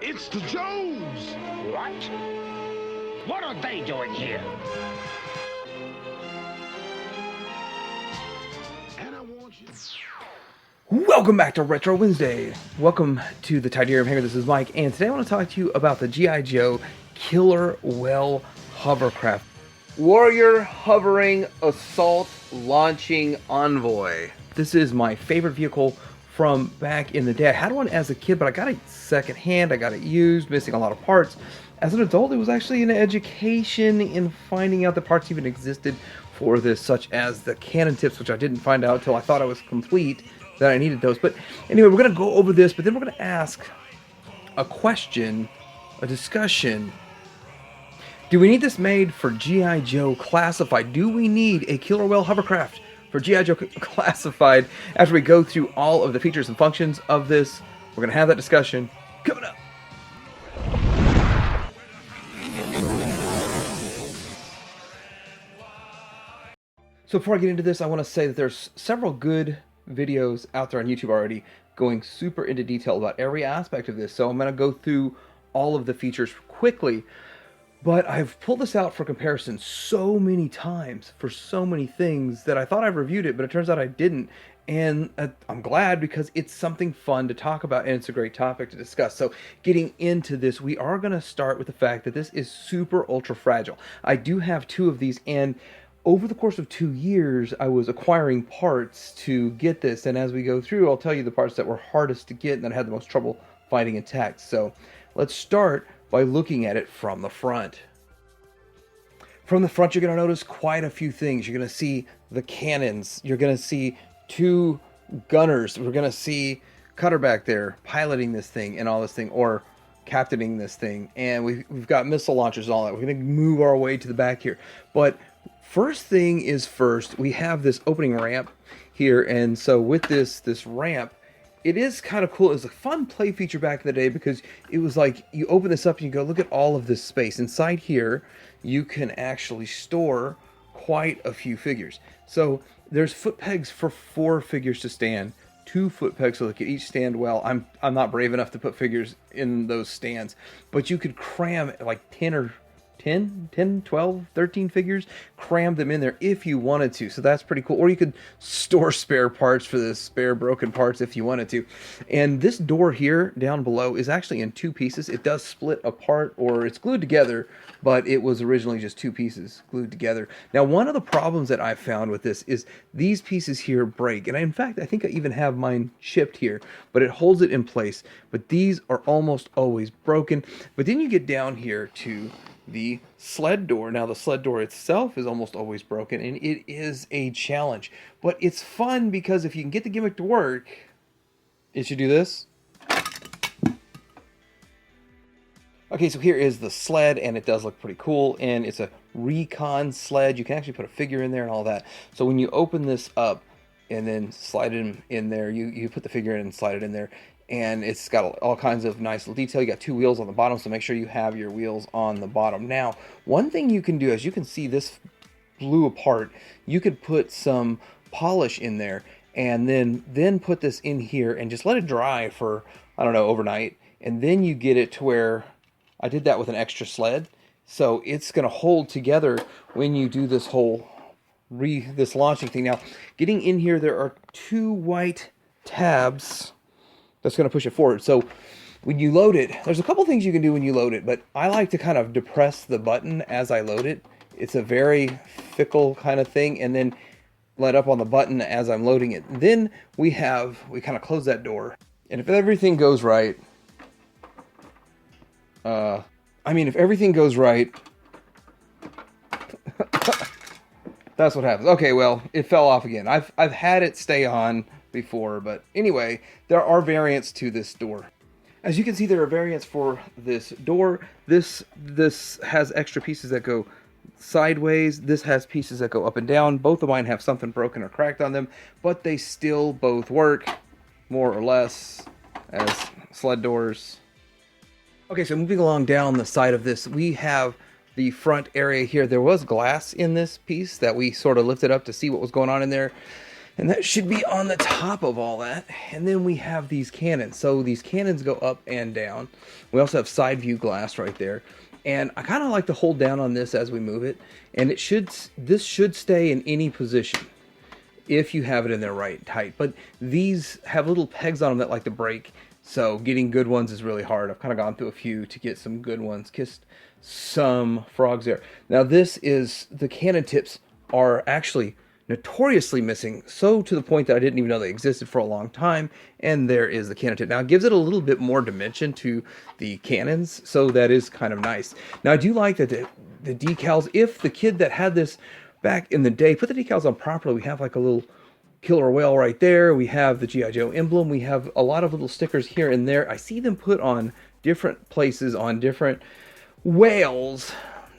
It's the Joes! What? What are they doing here? And I want you... Welcome back to Retro Wednesday. Welcome to the Tidarium Hangar. This is Mike, and today I want to talk to you about the G.I. Joe Killer Whale Hovercraft. Warrior Hovering Assault Launching Envoy. This is my favorite vehicle from back in the day. I had one as a kid, but I got it secondhand. I got it used, missing a lot of parts. As an adult, it was actually an education in finding out the parts even existed for this, such as the cannon tips, which I didn't find out until I thought I was complete, that I needed those. But anyway, we're going to go over this, but then we're going to ask a question, a discussion. Do we need this made for G.I. Joe Classified? Do we need a Killer Whale Hovercraft for G.I. Joe Classified? After we go through all of the features and functions of this, we're going to have that discussion coming up. So before I get into this, I want to say that there's several good videos out there on YouTube already going super into detail about every aspect of this. So I'm going to go through all of the features quickly. But I've pulled this out for comparison so many times for so many things that I thought I reviewed it, but it turns out I didn't. And I'm glad, because it's something fun to talk about and it's a great topic to discuss. So getting into this, we are going to start with the fact that this is super ultra fragile. I do have two of these, and over the course of 2 years, I was acquiring parts to get this. And as we go through, I'll tell you the parts that were hardest to get and that I had the most trouble finding intact. So let's start by looking at it from the front. From the front, you're going to notice quite a few things. You're going to see the cannons. You're going to see two gunners. We're going to see Cutter back there piloting this thing and all this thing, or captaining this thing. And we've got missile launchers and all that. We're going to move our way to the back here. But first thing is first, we have this opening ramp here. And so with this ramp, it is kind of cool. It was a fun play feature back in the day, because it was like you open this up and you go, look at all of this space. Inside here, you can actually store quite a few figures. So there's foot pegs for 4 figures to stand, 2 foot pegs so they could each stand well. I'm not brave enough to put figures in those stands, but you could cram like 10, 12, 13 figures, cram them in there if you wanted to. So that's pretty cool. Or you could store spare parts for the spare broken parts if you wanted to. And this door here down below is actually in 2 pieces. It does split apart, or it's glued together, but it was originally just 2 pieces glued together. Now, one of the problems that I've found with this is these pieces here break. And in fact, I think I even have mine chipped here, but it holds it in place. But these are almost always broken. But then you get down here to the sled door. Now, the sled door itself is almost always broken, and it is a challenge. But it's fun, because if you can get the gimmick to work, it should do this. Okay, so here is the sled, and it does look pretty cool, and it's a recon sled. You can actually put a figure in there and all that. So when you open this up and then slide it in there, you put the figure in and slide it in there, and it's got all kinds of nice little detail. You got 2 wheels on the bottom, so make sure you have your wheels on the bottom. Now, one thing you can do, as you can see this blew apart, you could put some polish in there and then put this in here and just let it dry for, I don't know, overnight. And then you get it to where I did that with an extra sled. So it's going to hold together when you do this whole this launching thing. Now, getting in here, there are 2 white tabs that's going to push it forward. So when you load it, there's a couple things you can do when you load it, but I like to kind of depress the button as I load it. It's a very fickle kind of thing, and then let up on the button as I'm loading it. Then we kind of close that door. And if everything goes right, if everything goes right, that's what happens. Okay, well, it fell off again. I've had it stay on before, but anyway, there are variants to this door. As you can see, there are variants for this door. This has extra pieces that go sideways. This has pieces that go up and down. Both of mine have something broken or cracked on them, but they still both work, more or less, as sled doors. Okay, so moving along down the side of this, we have the front area here. There was glass in this piece that we sort of lifted up to see what was going on in there. And that should be on the top of all that. And then we have these cannons. So these cannons go up and down. We also have side view glass right there. And I kind of like to hold down on this as we move it. And this should stay in any position if you have it in there right tight. But these have little pegs on them that like to break. So getting good ones is really hard. I've kind of gone through a few to get some good ones. Kissed some frogs there. Now the cannon tips are actually notoriously missing, so to the point that I didn't even know they existed for a long time. And there is the cannon tip. Now it gives it a little bit more dimension to the cannons, so that is kind of nice. Now I do like that the decals, if the kid that had this back in the day put the decals on properly, we have like a little killer whale right there, we have the G.I. Joe emblem, we have a lot of little stickers here and there. I see them put on different places on different whales.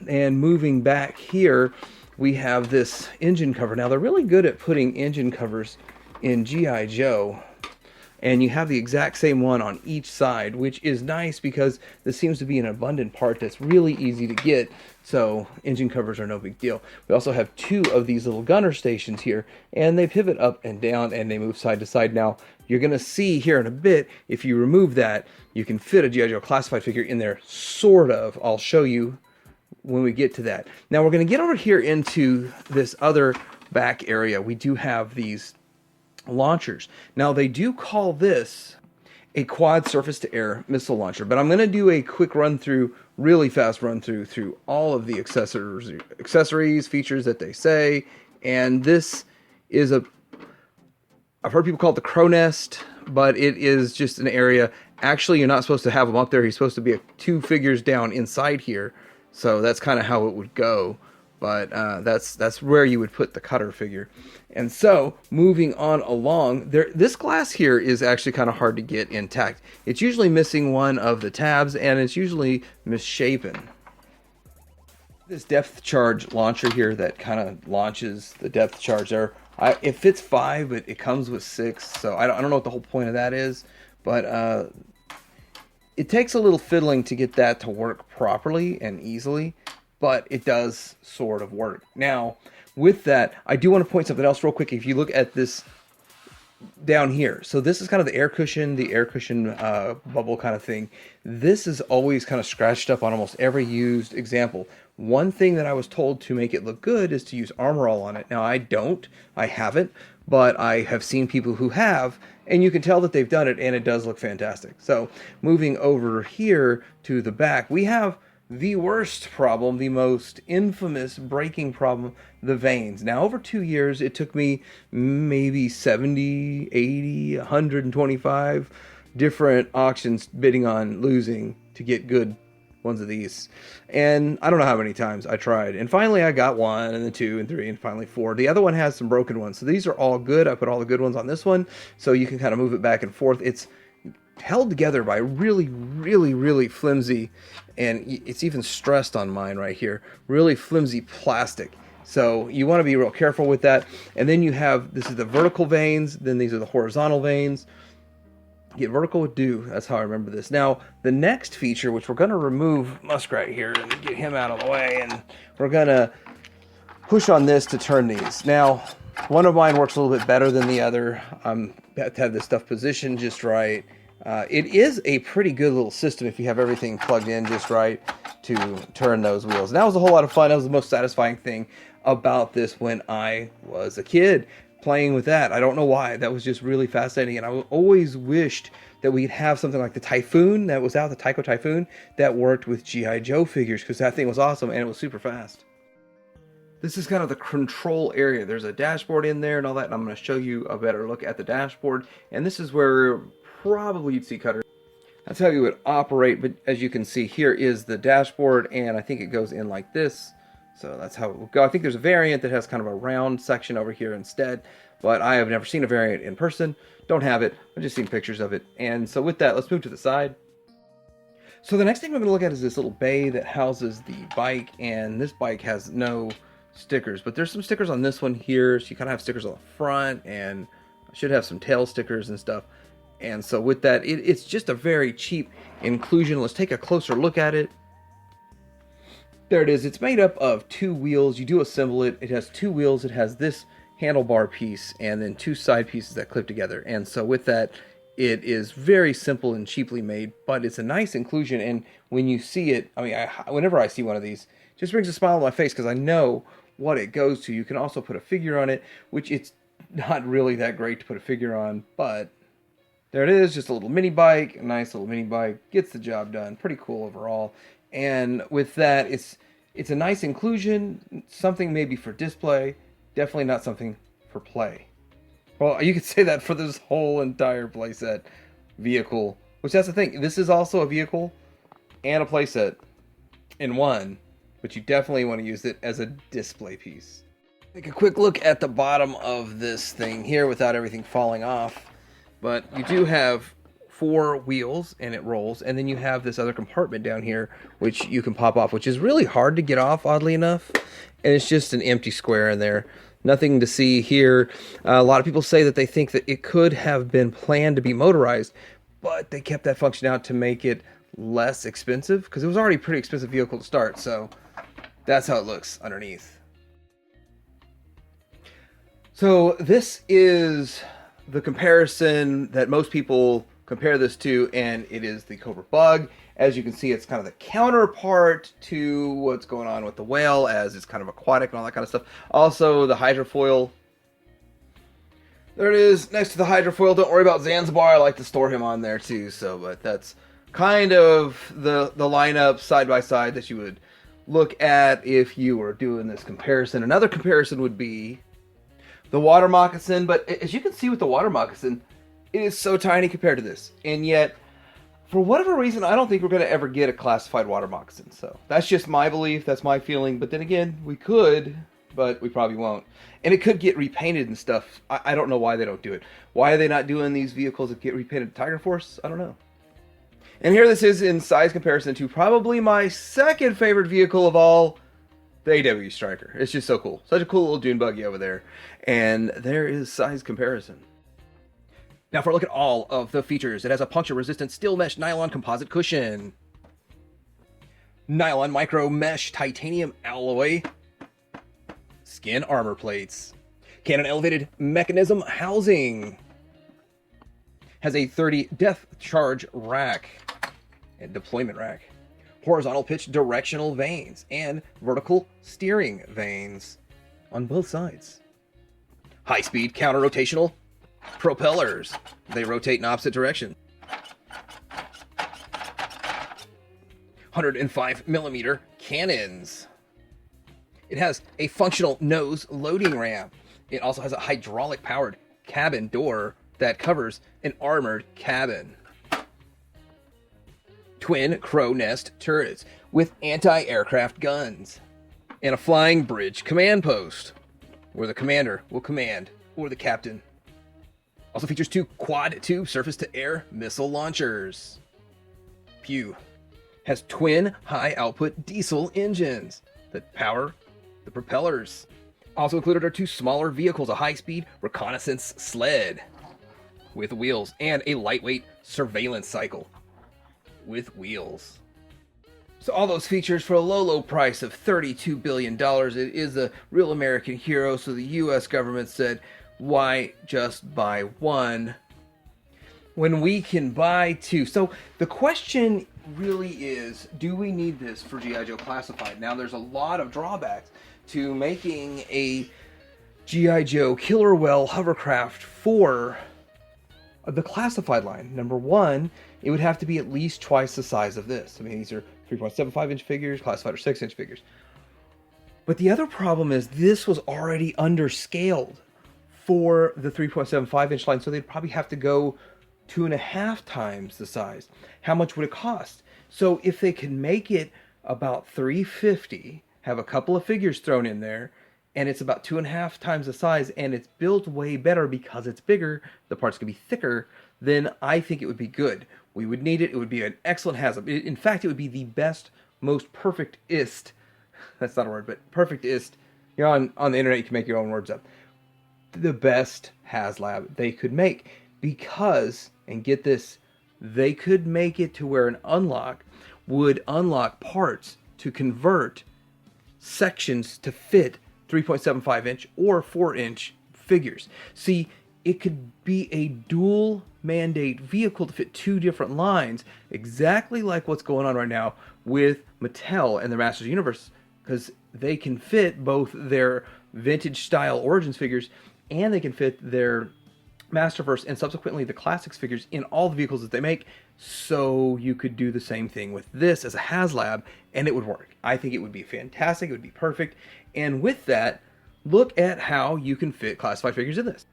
And moving back here, we have this engine cover. Now they're really good at putting engine covers in G.I. Joe, and you have the exact same one on each side, which is nice because this seems to be an abundant part that's really easy to get, so engine covers are no big deal. We also have two of these little gunner stations here, and they pivot up and down and they move side to side. Now you're going to see here in a bit, if you remove that, you can fit a G.I. Joe classified figure in there, sort of. I'll show you when we get to that. Now we're going to get over here into this other back area. We do have these launchers. Now they do call this a quad surface to air missile launcher, but I'm going to do a quick run through, really fast run through all of the accessories, features that they say. And this is I've heard people call it the crow nest, but it is just an area. Actually, you're not supposed to have them up there. He's supposed to be two figures down inside here. So that's kind of how it would go, but that's where you would put the cutter figure. And so moving on along, this glass here is actually kind of hard to get intact. It's usually missing one of the tabs, and it's usually misshapen. This depth charge launcher here that kind of launches the depth charge there. It fits 5, but it comes with 6, so I don't know what the whole point of that is, but it takes a little fiddling to get that to work properly and easily, but it does sort of work. Now, with that, I do want to point something else real quick. If you look at this down here, so this is kind of the air cushion bubble kind of thing. This is always kind of scratched up on almost every used example. One thing that I was told to make it look good is to use Armor All on it. Now, I haven't, but I have seen people who have, and you can tell that they've done it, and it does look fantastic. So moving over here to the back, we have the worst problem, the most infamous breaking problem, the vanes. Now, over 2 years, it took me maybe 70, 80, 125 different auctions bidding on losing to get good ones of these. And I don't know how many times I tried. And finally I got 1, and then 2, and 3, and finally 4. The other one has some broken ones. So these are all good. I put all the good ones on this one, so you can kind of move it back and forth. It's held together by really, really, really flimsy, and it's even stressed on mine right here, really flimsy plastic. So you want to be real careful with that. And then you have, this is the vertical vanes, then these are the horizontal vanes. Get vertical with dew, that's how I remember this. Now, the next feature, which we're going to remove Muskrat here and get him out of the way, and we're going to push on this to turn these. Now, one of mine works a little bit better than the other. I have to have this stuff positioned just right. It is a pretty good little system if you have everything plugged in just right to turn those wheels. And that was a whole lot of fun. That was the most satisfying thing about this when I was a kid, playing with that. I don't know why. That was just really fascinating. And I always wished that we'd have something like the Typhoon that was out, the Tyco Typhoon, that worked with G.I. Joe figures, because that thing was awesome and it was super fast. This is kind of the control area. There's a dashboard in there and all that, and I'm going to show you a better look at the dashboard. And this is where probably you'd see cutters. That's how you would operate, but as you can see, here is the dashboard, and I think it goes in like this. So that's how it will go. I think there's a variant that has kind of a round section over here instead, but I have never seen a variant in person. Don't have it. I've just seen pictures of it. And so with that, let's move to the side. So the next thing we're going to look at is this little bay that houses the bike, and this bike has no stickers, but there's some stickers on this one here. So you kind of have stickers on the front, and I should have some tail stickers and stuff. And so with that, it's just a very cheap inclusion. Let's take a closer look at it. There it is. It's made up of 2 wheels. You do assemble it. It has 2 wheels. It has this handlebar piece and then 2 side pieces that clip together. And so with that, it is very simple and cheaply made, but it's a nice inclusion. And when you see it, I mean, whenever I see one of these, it just brings a smile on my face because I know what it goes to. You can also put a figure on it, which it's not really that great to put a figure on, but there it is, just a little mini bike, a nice little mini bike, gets the job done, pretty cool overall. And with that, it's a nice inclusion, something maybe for display, definitely not something for play. Well, you could say that for this whole entire playset vehicle, which that's the thing. This is also a vehicle and a playset in one, but you definitely want to use it as a display piece. Take a quick look at the bottom of this thing here without everything falling off. But you do have 4 wheels and it rolls, and then you have this other compartment down here which you can pop off, which is really hard to get off, oddly enough. And it's just an empty square in there. Nothing to see here. A lot of people say that they think that it could have been planned to be motorized, but they kept that function out to make it less expensive, because it was already a pretty expensive vehicle to start. So that's how it looks underneath. So this is the comparison that most people compare this to, and it is the Cobra Bug. As you can see, it's kind of the counterpart to what's going on with the whale, as it's kind of aquatic and all that kind of stuff. Also, the hydrofoil. There it is, next to the hydrofoil. Don't worry about Zanzibar. I like to store him on there too. So, but that's kind of the lineup side by side that you would look at if you were doing this comparison. Another comparison would be the water moccasin, but as you can see with the water moccasin, it is so tiny compared to this, and yet for whatever reason, I don't think we're going to ever get a classified water moccasin. So that's just my belief. That's my feeling. But then again, we could, but we probably won't. And it could get repainted and stuff. I don't know why they don't do it. Why are they not doing these vehicles that get repainted Tiger Force? I don't know. And here this is in size comparison to probably my second favorite vehicle of all, the AW Striker. It's just so cool. Such a cool little dune buggy over there. And there is size comparison. Now for a look at all of the features, it has a puncture-resistant steel mesh nylon composite cushion, nylon micro mesh titanium alloy, skin armor plates, cannon elevated mechanism housing, has a 30 depth charge rack and deployment rack, horizontal pitch directional vanes, and vertical steering vanes on both sides, high-speed counter-rotational propellers. They rotate in opposite direction. 105mm cannons. It has a functional nose loading ramp. It also has a hydraulic powered cabin door that covers an armored cabin. Twin crow nest turrets with anti-aircraft guns. And a flying bridge command post where the commander will command, or the captain. Also features 2 quad-tube surface-to-air missile launchers. Pew has twin high-output diesel engines that power the propellers. Also included are 2 smaller vehicles, a high-speed reconnaissance sled with wheels, and a lightweight surveillance cycle with wheels. So all those features for a low, low price of $32 billion. It is a real American hero, so the U.S. government said, why just buy one when we can buy 2? So the question really is, do we need this for G.I. Joe Classified? Now, there's a lot of drawbacks to making a G.I. Joe Killer Whale hovercraft for the Classified line. Number one, it would have to be at least twice the size of this. I mean, these are 3.75-inch figures, Classified are 6-inch figures. But the other problem is this was already underscaled for the 3.75-inch line, so they'd probably have to go 2.5 times the size. How much would it cost? So if they can make it about $350, have a couple of figures thrown in there, and it's about 2.5 times the size, and it's built way better because it's bigger, the parts can be thicker, then I think it would be good. We would need it. It would be an excellent HASLab. In fact, it would be the best, most perfect-ist, that's not a word, but perfect-ist. You're on the internet, you can make your own words up. The best HASLab they could make, because, and get this, they could make it to where an unlock would unlock parts to convert sections to fit 3.75-inch or 4-inch figures. See, it could be a dual mandate vehicle to fit two different lines, exactly like what's going on right now with Mattel and their Masters of the Universe, because they can fit both their vintage style Origins figures and they can fit their Masterverse and subsequently the Classics figures in all the vehicles that they make. So you could do the same thing with this as a HasLab and it would work. I think it would be fantastic. It would be perfect. And with that, look at how you can fit classified figures in this.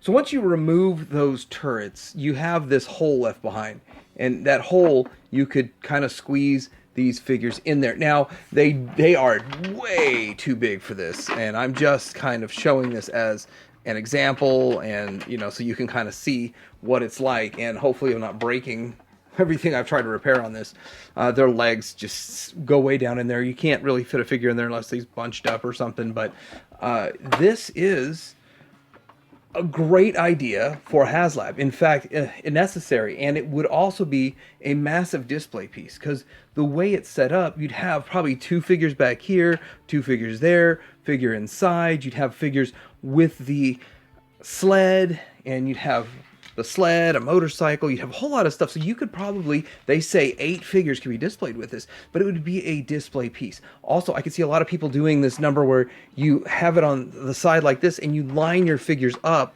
So once you remove those turrets, you have this hole left behind. And that hole, you could kind of squeeze these figures in there. Now, they are way too big for this. And I'm just kind of showing this as an example and, you know, so you can kind of see what it's like. And hopefully I'm not breaking everything I've tried to repair on this. Their legs just go way down in there. You can't really fit a figure in there unless he's bunched up or something. But this is a great idea for HasLab. In fact, necessary. And it would also be a massive display piece because the way it's set up, you'd have probably two figures back here, two figures there, figure inside. You'd have figures with the sled, and you'd have the sled, a motorcycle. You'd have a whole lot of stuff. So you could probably, they say 8 figures can be displayed with this, but it would be a display piece. Also, I could see a lot of people doing this number where you have it on the side like this and you line your figures up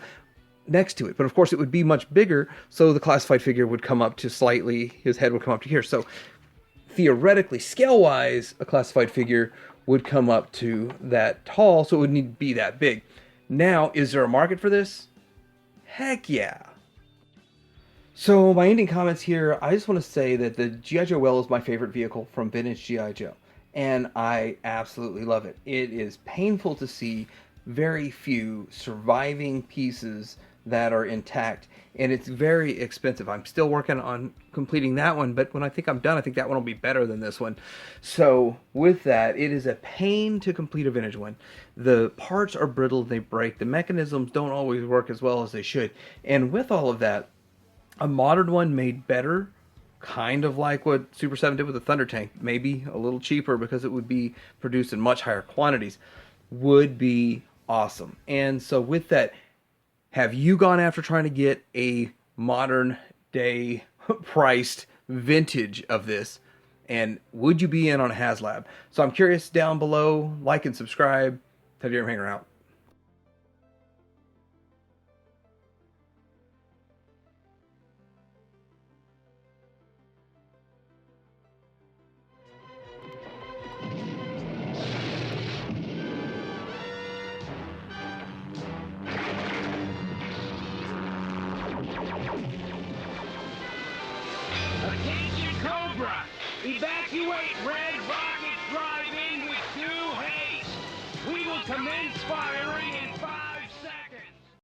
next to it. But of course it would be much bigger, so the classified figure would come up to slightly, his head would come up to here. So theoretically, scale-wise, a classified figure would come up to that tall, so it would need to be that big. Now, is there a market for this? Heck yeah. So my ending comments here, I just want to say that the G.I. Joe Well is my favorite vehicle from vintage G.I. Joe. And I absolutely love it. It is painful to see very few surviving pieces that are intact. And it's very expensive. I'm still working on completing that one, but when I think I'm done, I think that one will be better than this one. So with that, it is a pain to complete a vintage one. The parts are brittle, they break. The mechanisms don't always work as well as they should. And with all of that, a modern one made better, kind of like what Super 7 did with the Thunder Tank, maybe a little cheaper because it would be produced in much higher quantities, would be awesome. And so with that, have you gone after trying to get a modern day priced vintage of this? And would you be in on a HasLab? So I'm curious down below. Like and subscribe. Teddy Airman Hanger out. Attention Cobra! Evacuate Red Rocket Drive-In with due haste! We will commence firing in 5